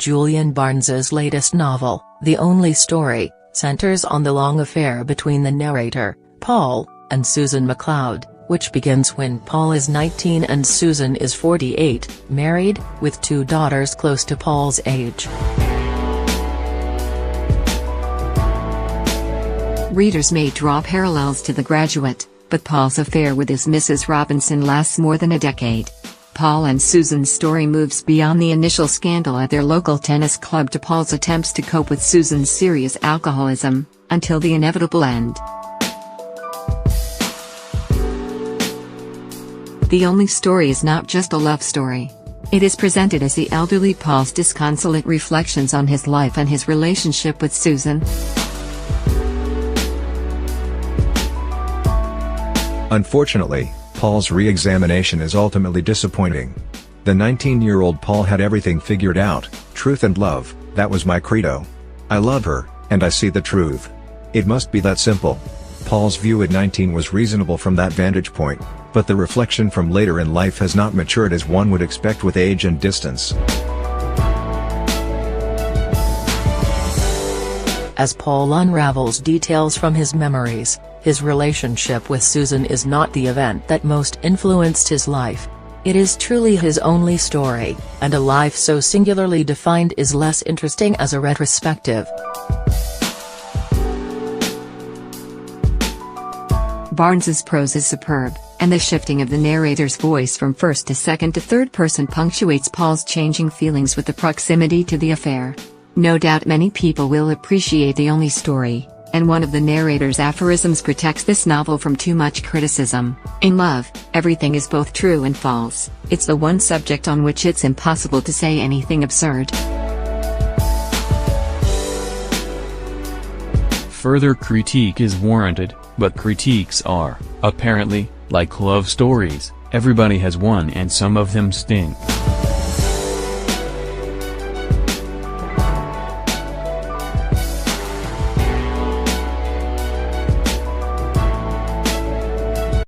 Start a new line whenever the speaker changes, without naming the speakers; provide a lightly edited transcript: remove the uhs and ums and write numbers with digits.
Julian Barnes's latest novel, The Only Story, centers on the long affair between the narrator, Paul, and Susan MacLeod, which begins when Paul is 19 and Susan is 48, married, with 2 daughters close to Paul's age.
Readers may draw parallels to The Graduate, but Paul's affair with his Mrs. Robinson lasts more than a decade. Paul and Susan's story moves beyond the initial scandal at their local tennis club to Paul's attempts to cope with Susan's serious alcoholism, until the inevitable end. The Only Story is not just a love story. It is presented as the elderly Paul's disconsolate reflections on his life and his relationship with Susan.
Unfortunately, Paul's re-examination is ultimately disappointing. The 19-year-old Paul had everything figured out: truth and love, that was my credo. I love her, and I see the truth. It must be that simple. Paul's view at 19 was reasonable from that vantage point, but the reflection from later in life has not matured as one would expect with age and distance.
As Paul unravels details from his memories, his relationship with Susan is not the event that most influenced his life. It is truly his only story, and a life so singularly defined is less interesting as a retrospective.
Barnes's prose is superb, and the shifting of the narrator's voice from first to second to third person punctuates Paul's changing feelings with the proximity to the affair. No doubt many people will appreciate The Only Story, and one of the narrator's aphorisms protects this novel from too much criticism. In love, everything is both true and false. It's the one subject on which it's impossible to say anything absurd.
Further critique is warranted, but critiques are, apparently, like love stories, everybody has one and some of them sting.